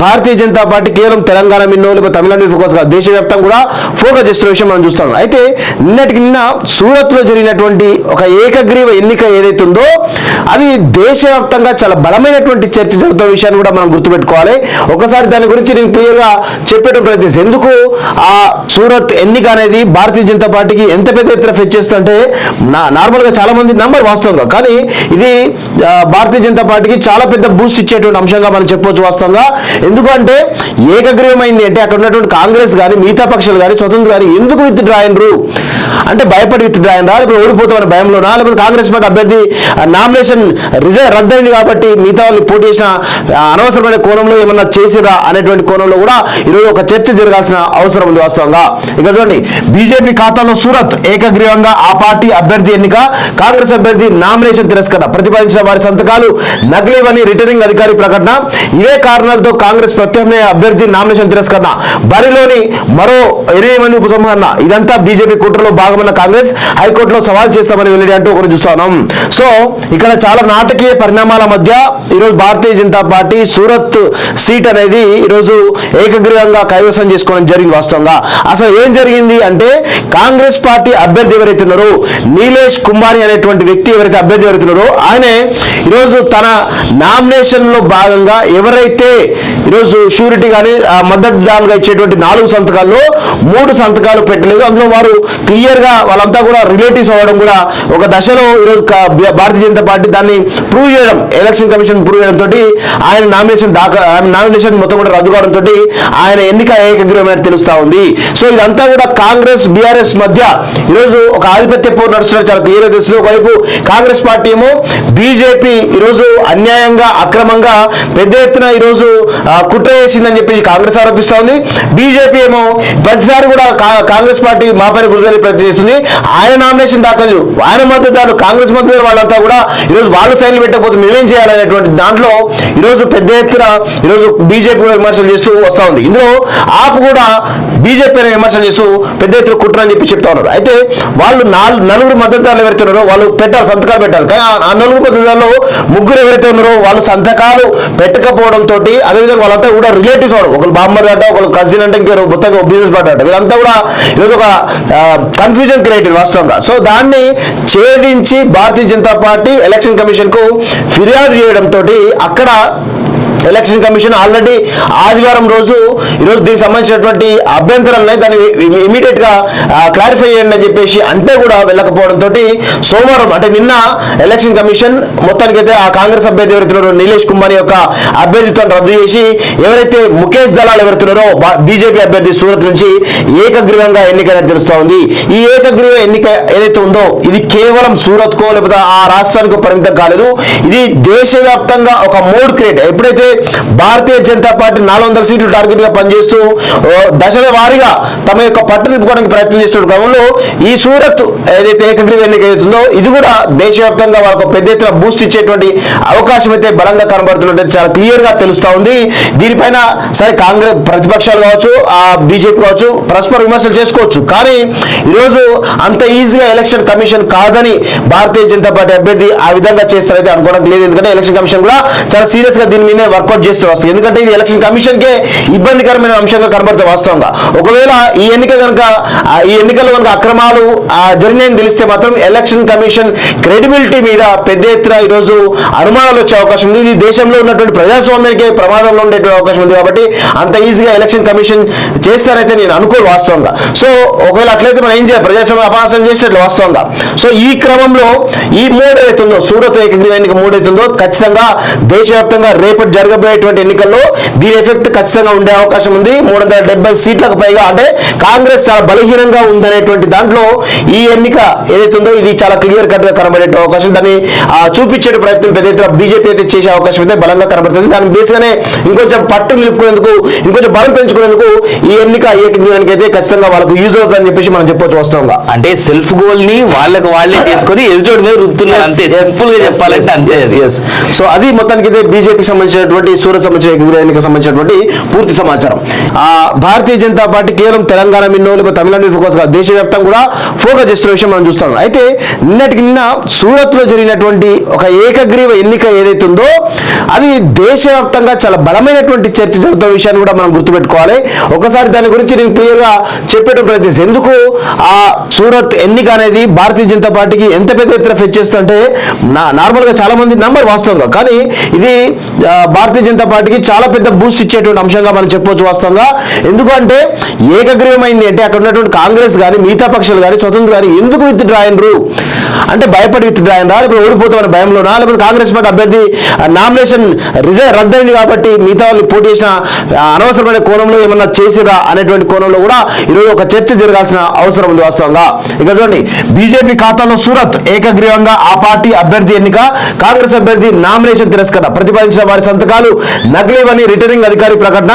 Bharatiya Janata party కేవలం తెలంగాణ మిన్నో లేకపోతే Tamil Nadu focus కాదు, దేశవ్యాప్తంగా కూడా ఫోకస్ చేస్తున్న విషయం మనం చూస్తాం. అయితే నిన్న సూరత్లో జరిగినటువంటి ఒక ఏకగ్రీవ ఎన్నిక ఏదైతే ఉందో అది దేశవ్యాప్తంగా చాలా బలమైనటువంటి చర్చ జరుగుతున్న విషయాన్ని కూడా మనం గుర్తుపెట్టుకోవాలి. ఒకసారి దాని గురించి నేను క్లియర్గా చెప్పేట ప్రయత్నిస్తాను. ఎందుకు ఆ సూరత్ ఎన్నిక అనేది భారతీయ జనతా పార్టీకి ఎంత పెద్ద ఎత్తున ఫెచ్ చేస్తుంటే నార్మల్గా చాలా మంది నంబర్ వాస్తవంగా, కానీ ఇది భారతీయ జనతా పార్టీకి చాలా పెద్ద బూస్ట్ ఇచ్చేటువంటి అంశంగా మనం చెప్పవచ్చు వాస్తవంగా. ఎందుకంటే ఏకగ్రీవమైంది అంటే అక్కడ ఉన్నటువంటి కాంగ్రెస్ కానీ మిగతా పక్షాలు కానీ స్వతంత్ర కానీ ఎందుకు విత్ డ్రా అయినరు అంటే భయపడి విత్ డ్రా అయినరా, లేకపోతే ఓడిపోతామని భయంలోనా, లేకపోతే కాంగ్రెస్ పార్టీ అభ్యర్థి నామినేషన్ రద్దయింది కాబట్టి మిగతా వాళ్ళు పోటీ చేసిన అనవసరమైన కోణంలో ఏమన్నా చేసిరా అనేటువంటి కోణంలో కూడా ఈరోజు ఒక చర్చ జరగాల్సిన అవసరం ఉంది వాస్తవంగా. ఇక్కడ చూడండి, బీజేపీ ఖాతాలో సూరత్ ఏకగ్రీవంగా ఆ పార్టీ అభ్యర్థి ఎన్నిక, కాంగ్రెస్ అభ్యర్థి నామినేషన్ తిరస్కరణ, ప్రతిపాదించిన వారి సంతకాలు నకిలీవని రిటర్నింగ్ అధికారి ప్రకటన. ఇవే కారణాలతో కాంగ్రెస్ ప్రత్యామ్నాయ అభ్యర్థి నామినేషన్ తిరస్కరణ, బరిలోని మరో 8 మంది ఉపసంహరణ. ఇదంతా బీజేపీ కుట్రలో భాగమైన కాంగ్రెస్ హైకోర్టులో సవాల్ చేస్తామని వెల్లడి అంటూ ఒకటి చూస్తున్నాం. సో ఇక్కడ చాలా నాటకీయ పరిణామాల మధ్య ఈరోజు భారతీయ జనతా పార్టీ సూరత్ సీట్ అనేది ఈరోజు ఏకగ్రీవంగా కైవసం చేసుకోవడం జరిగింది వాస్తవంగా. అసలు ఏం జరిగింది అంటే కాంగ్రెస్ పార్టీ అభ్యర్థి ఎవరైతే ఉన్నారో నీలేష్ కుమారి అనేటువంటి వ్యక్తి ఎవరైతే అభ్యర్థి ఎవరైతున్నారో ఆయనే ఈరోజు తన నామినేషన్ లో భాగంగా ఎవరైతే ఈరోజు షూరిటీ కానీ మద్దతుదారులుగా ఇచ్చేటువంటి 4 సంతకాల్లో 3 సంతకాలు పెట్టలేదు. అందులో వారు క్లియర్ గా వాళ్ళంతా కూడా రిలేటివ్స్ అవ్వడం కూడా ఒక దశలో ఈరోజు భారతీయ జనతా పార్టీ దాన్ని ప్రూవ్ చేయడం, ఎలక్షన్ కమిషన్ ప్రూవ్ చేయడంతో ఆయన నామినేషన్ మొత్తం కూడా రద్దు కావడంతో ఆయన ఎన్నిక ఏకగ్రీవమైన తెలుస్తా ఉంది. సో ఇదంతా కూడా కాంగ్రెస్ బీఆర్ఎస్ మధ్య ఈరోజు ఒక ఆధిపత్య పోరు నడుస్తున్నారు, చాలా క్లియర్ గా తెలుస్తుంది. ఒకవైపు కాంగ్రెస్ పార్టీ ఏమో బీజేపీ ఈరోజు అన్యాయంగా అక్రమంగా పెద్ద ఎత్తున ఈరోజు కుట్ర చేసిందని చెప్పి కాంగ్రెస్ ఆరోపిస్తా ఉంది. బీజేపీ ఏమో ప్రతిసారి కూడా కాంగ్రెస్ పార్టీ మా పైన గుర్తు ప్రయత్నం చేస్తుంది. ఆయన నామినేషన్ దాఖలు, ఆయన మద్దతుదారులు కాంగ్రెస్ మద్దతు వాళ్ళంతా కూడా ఈరోజు వాళ్ళు సైన్లు పెట్టకపోతే మేమేం చేయాలనేటువంటి దాంట్లో ఈరోజు పెద్ద ఎత్తున ఈరోజు బీజేపీ విమర్శలు చేస్తూ వస్తా ఉంది. ఇందులో ఆప్ కూడా బీజేపీ విమర్శలు చేస్తూ పెద్ద ఎత్తున కుట్ర అని చెప్పి చెప్తా ఉన్నారు. అయితే వాళ్ళు 4 మద్దతుదారులు ఎవరైతే ఉన్నారో వాళ్ళు పెట్టాలి, సంతకాలు పెట్టాలి. కానీ ఆ 4 మద్దతుదారులు 3 ఎవరైతే ఉన్నారో వాళ్ళు సంతకాలు పెట్టకపోవడంతో అదేవిధంగా వాళ్ళంతా కూడా రిలేటివ్స్ అవడం, ఒకరు బామ్మర్ అంట, ఒకరు కజిన్ అంటే ఇంకొక మొత్తంగా బిజినెస్ పార్టీ అంట, వీళ్ళంతా కూడా ఈరోజు ఒక కన్ఫ్యూజన్ క్రియేట్ వాస్తవంగా. సో దాన్ని ఛేదించి Bharatiya Janata party election commission కు ఫిర్యాదు చేయడంతో అక్కడ ఎలక్షన్ కమిషన్ ఆల్రెడీ ఆదివారం రోజు ఈరోజు దీనికి సంబంధించినటువంటి అభ్యంతరాలని దాన్ని ఇమీడియట్ గా క్లారిఫై చేయండి అని చెప్పేసి అంటే కూడా వెళ్ళకపోవడంతో సోమవారం అంటే నిన్న ఎలక్షన్ కమిషన్ మొత్తానికైతే ఆ కాంగ్రెస్ అభ్యర్థి ఎవరైతున్నారో నీలేష్ కుమార్ యొక్క అభ్యర్థిత్వాన్ని రద్దు చేసి ఎవరైతే ముఖేష్ దళాల్ ఎవరైతున్నారో బీజేపీ అభ్యర్థి సూరత్ నుంచి ఏకగ్రీవంగా ఎన్నికైనా తెలుస్తూ ఉంది. ఈ ఏకగ్రీవ ఎన్నిక ఏదైతే ఉందో ఇది కేవలం సూరత్ కో లేకపోతే ఆ రాష్ట్రానికి పరిమితం కాలేదు, ఇది దేశవ్యాప్తంగా ఒక మోడ్ క్రియేట్. ఎప్పుడైతే భారతీయ జనతా పార్టీ 400 సీట్లు టార్గెట్ గా పనిచేస్తూ దశల వారీగా తమ యొక్క పట్టు నింపుకోవడానికి ప్రయత్నం చేస్తున్న క్రమంలో ఈ సూరత్ ఏదైతే ఏకగ్రీవ ఎన్నిక అవుతుందో ఇది కూడా దేశవ్యాప్తంగా వాళ్ళకు పెద్ద ఎత్తున బూస్ట్ ఇచ్చేటువంటి అవకాశం అయితే బలంగా కనబడుతున్నట్టు చాలా క్లియర్ గా తెలుస్తా ఉంది. దీనిపైన సరే కాంగ్రెస్ ప్రతిపక్షాలు కావచ్చు, ఆ బీజేపీ కావచ్చు పరస్పర విమర్శలు చేసుకోవచ్చు, కానీ ఈరోజు అంత ఈజీగా ఎలక్షన్ కమిషన్ కాదని భారతీయ జనతా పార్టీ అభ్యర్థి ఆ విధంగా చేస్తారైతే అనుకోవడం లేదు. ఎందుకంటే ఎలక్షన్ కమిషన్ కూడా చాలా సీరియస్ గా దీని మీద వర్కౌట్ చేస్తే వస్తుంది. ఎందుకంటే ఇది ఎలక్షన్ కమిషన్ కే ఇబ్బందికరమైన అంశంగా కనబడితే వాస్తవంగా ఒకవేళ ఈ ఎన్నిక కనుక ఈ ఎన్నికల్లో కనుక అక్రమాలు జరిగినాయని తెలిస్తే మాత్రం ఎలక్షన్ కమిషన్ క్రెడిబిలిటీ మీద పెద్ద ఎత్తున ఈరోజు అనుమానాలు వచ్చే అవకాశం ఉంది. ఇది దేశంలో ఉన్నటువంటి ప్రజాస్వామ్యానికి ప్రమాదంలో ఉండేటువంటి అవకాశం ఉంది. కాబట్టి అంత ఈజీగా ఎలక్షన్ కమిషన్ చేస్తారైతే నేను అనుకోను వాస్తవంగా. సో ఒకవేళ అట్లయితే మనం ఏం చేయాలి, ప్రజాస్వామ్య అపహాసం చేసినట్లు వాస్తవంగా. సో ఈ క్రమంలో ఈ 3 అవుతుందో సూరత్ ఏకగ్రీవ ఎన్నిక 3 అవుతుందో ఖచ్చితంగా దేశవ్యాప్తంగా రేపటి జరగబోయేటువంటి ఎన్నికల్లో దీని ఎఫెక్ట్ ఖచ్చితంగా ఉండే అవకాశం ఉంది. 370 సీట్లకు పైగా అంటే కాంగ్రెస్ చాలా బలహీనంగా ఉందనేటువంటి దాంట్లో ఈ ఎన్నిక ఏదైతే ఉందో ఇది చాలా క్లియర్ కట్ గా కనబడే అవకాశం, దాన్ని చూపించే ప్రయత్నం పెద్ద ఎత్తున బీజేపీ అయితే చేసే అవకాశం అయితే బలంగా కనబడుతుంది. దాని బేస్గానే ఇంకొంచెం పట్టు నిలుపుకునేందుకు ఇంకొంచెం బలం పెంచుకునేందుకు ఈ ఎన్నిక ఏకగ్రీవానికి అయితే ఖచ్చితంగా వాళ్ళకు యూజ్ అవుతుందని చెప్పేసి మనం చెప్పొచ్చు వాస్తవంగా. అంటే సెల్ఫ్ గోల్ ని వాళ్ళకి వాళ్ళే చేసుకొని ఎదుటి మీద రుద్దుతున్నారు అంతే, సింపుల్ గా చెప్పాలంటే అంతే. సో అది మొత్తానికి అయితే బీజేపీకి సంబంధించినటువంటి జరిగినటువంటి సూరత్ సంబంధించిన ఏకగ్రీవ ఎన్నికకు సంబంధించినటువంటి పూర్తి సమాచారం. భారతీయ జనతా పార్టీ కేవలం తెలంగాణ మిన్నో లేకపోతే తమిళనాడు మీద ఫోకస్ కాదు, దేశవ్యాప్తంగా కూడా ఫోకస్ చేస్తున్న విషయం మనం చూస్తాం. అయితే నిన్న సూరత్ లో జరిగినటువంటి ఒక ఏకగ్రీవ ఎన్నిక ఏదైతే ఉందో అది దేశవ్యాప్తంగా చాలా బలమైనటువంటి చర్చ జరుగుతున్న విషయాన్ని కూడా మనం గుర్తుపెట్టుకోవాలి. ఒకసారి దాని గురించి నేను క్లియర్ గా చెప్పేట ప్రయత్నిస్తాను. ఎందుకు ఆ సూరత్ ఎన్నిక అనేది భారతీయ జనతా పార్టీకి ఎంత పెద్ద ఎత్తున ఫెచ్ చేస్తుంటే నార్మల్ గా చాలా మంది నంబర్ వాస్తవంగా, కానీ ఇది భారతీయ జనతా పార్టీకి చాలా పెద్ద బూస్ట్ ఇచ్చేటువంటి అంశంగా మనం చెప్పవచ్చు వాస్తవంగా. ఎందుకంటే ఏకగ్రీవమైంది అంటే అక్కడ ఉన్నటువంటి కాంగ్రెస్ కానీ మిగతా పక్షాలు కానీ స్వతంత్ర కానీ ఎందుకు విత్ డ్రాయనరు అంటే భయపడి విత్ డ్రాయనరా, లేకపోతే ఓడిపోతామని భయంలోనా, లేకపోతే కాంగ్రెస్ పార్టీ అభ్యర్థి నామినేషన్ రద్దయింది కాబట్టి మిగతా వాళ్ళు పోటీ చేసిన అనవసరమైన కోణంలో ఏమన్నా చేసిరా అనేటువంటి కోణంలో కూడా ఈరోజు ఒక చర్చ జరగాల్సిన అవసరం ఉంది వాస్తవంగా. ఇక్కడ చూడండి, బీజేపీ ఖాతాలో సూరత్ ఏకగ్రీవంగా ఆ పార్టీ అభ్యర్థి ఎన్నిక, కాంగ్రెస్ అభ్యర్థి నామినేషన్ తిరస్కరణ, ప్రతిపాదించిన వారి సంతకాలు నకిలీవని రిటర్నింగ్ అధికారి ప్రకటన.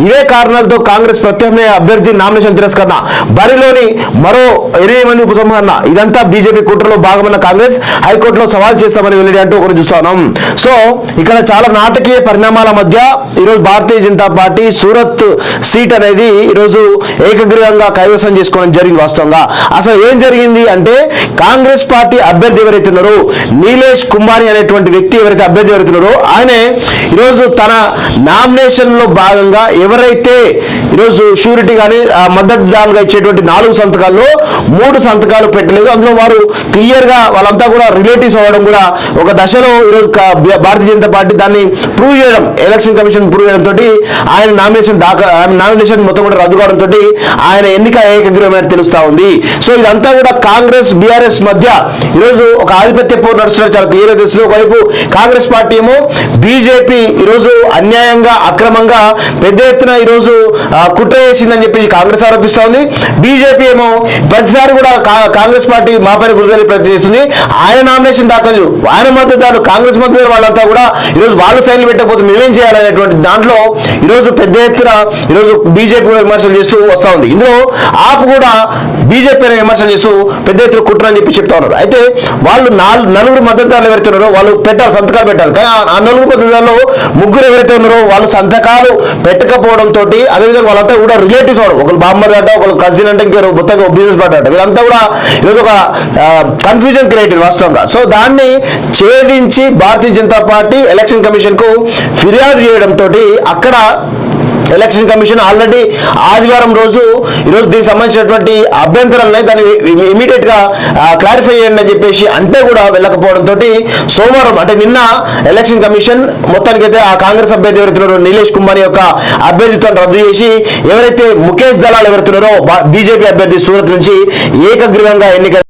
ఇవే కారణాలతో కాంగ్రెస్ ప్రత్యామ్నాయ అభ్యర్థి నామినేషన్ తిరస్కరణ, బరిలోని మరో 8 మంది ఉపసంహరణ. ఇదంతా బీజేపీ కుట్రలో భాగమైన కాంగ్రెస్ హైకోర్టులో సవాల్ చేస్తామని వెల్లడి అంటూ ఒకరు చూస్తున్నాం. సో ఇక్కడ చాలా నాటకీయ పరిణామాల మధ్య ఈరోజు భారతీయ జనతా పార్టీ సూరత్ సీట్ అనేది ఈరోజు ఏకగ్రీవంగా కైవసం చేసుకోవడం జరిగింది వాస్తవంగా. అసలు ఏం జరిగింది అంటే కాంగ్రెస్ పార్టీ అభ్యర్థి ఎవరైతే ఉన్నారో నీలేష్ కుమారి అనేటువంటి వ్యక్తి ఎవరైతే అభ్యర్థి ఎవరైతున్నారో ఆయనే ఈరోజు తన నామినేషన్ లో భాగంగా ఎవరైతే ఈరోజు షూరిటీ కానీ మద్దతుదారులుగా ఇచ్చేటువంటి 4 సంతకాల్లో 3 సంతకాలు పెట్టలేదు. అందులో వారు క్లియర్ గా వాళ్ళంతా కూడా రిలేటివ్స్ అవ్వడం కూడా ఒక దశలో ఈరోజు భారతీయ జనతా పార్టీ దాన్ని ప్రూవ్ చేయడం, ఎలక్షన్ కమిషన్ ప్రూవ్ చేయడం తోటి ఆయన నామినేషన్ మొత్తం కూడా రద్దు కావడంతో ఆయన ఎన్నిక ఏకగ్రీవమైన తెలుస్తా ఉంది. సో ఇదంతా కూడా కాంగ్రెస్ బీఆర్ఎస్ మధ్య ఈరోజు ఒక ఆధిపత్య పోరు నడుస్తున్నారు, చాలా క్లియర్ గా తెలుస్తుంది. ఒకవైపు కాంగ్రెస్ పార్టీ ఏమో బీజేపీ ఈరోజు అన్యాయంగా అక్రమంగా పెద్ద ఎత్తున ఈరోజు కుట్ర చేసిందని చెప్పి కాంగ్రెస్ ఆరోపిస్తా ఉంది. బీజేపీ ఏమో ప్రతిసారి కూడా కాంగ్రెస్ పార్టీ మా పైన గురితెలి ప్రయత్నిస్తుంది. ఆయన నామినేషన్ దాఖలు, ఆయన మద్దతుదారులు కాంగ్రెస్ మద్దతు వాళ్ళంతా కూడా ఈరోజు వాళ్ళు సైన్లు పెట్టకపోతే మేమేం చేయాలనేటువంటి దాంట్లో ఈరోజు పెద్ద ఎత్తున ఈరోజు బీజేపీ విమర్శలు చేస్తూ వస్తా ఉంది. ఇందులో ఆప్ కూడా బీజేపీ విమర్శలు చేస్తూ పెద్ద ఎత్తున కుట్ర అని చెప్పి చెప్తా ఉన్నారు. అయితే వాళ్ళు 4 మద్దతుదారులు ఎవరైతే ఉన్నారో వాళ్ళు పెట్టాలి, సంతకాలు పెట్టాలి. కానీ ఆ 4 మద్దతుదారులు 3 ఎవరైతే ఉన్నారో వాళ్ళు సంతకాలు పెట్టకపోవడం తోటి అదేవిధంగా వాళ్ళంతా కూడా రిలేటివ్స్ అవడం, ఒకరు బామ్మర్ అంట, ఒకరు కజిన్ అంటే ఇంకొక మొత్తంగా బిజినెస్ పార్టీ వీళ్ళంతా కూడా ఈరోజు ఒక కన్ఫ్యూజన్ క్రియేట్ వాస్తవంగా. సో దాన్ని ఛేదించి Bharatiya Janata party election commission కు ఫిర్యాదు చేయడంతో అక్కడ ఎలక్షన్ కమిషన్ ఆల్రెడీ ఆదివారం రోజు ఈరోజు దీనికి సంబంధించినటువంటి అభ్యంతరాలని దాన్ని ఇమీడియట్ గా క్లారిఫై చేయండి అని చెప్పేసి అంటే కూడా వెళ్ళకపోవడంతో సోమవారం అంటే నిన్న ఎలక్షన్ కమిషన్ మొత్తానికైతే ఆ కాంగ్రెస్ అభ్యర్థి ఎవరైతున్నారో నీలేష్ కుమార్ యొక్క అభ్యర్థిత్వాన్ని రద్దు చేసి ఎవరైతే ముఖేష్ దళాల్ ఎవరైతున్నారో బీజేపీ అభ్యర్థి సూరత్ నుంచి ఏకగ్రీవంగా ఎన్నిక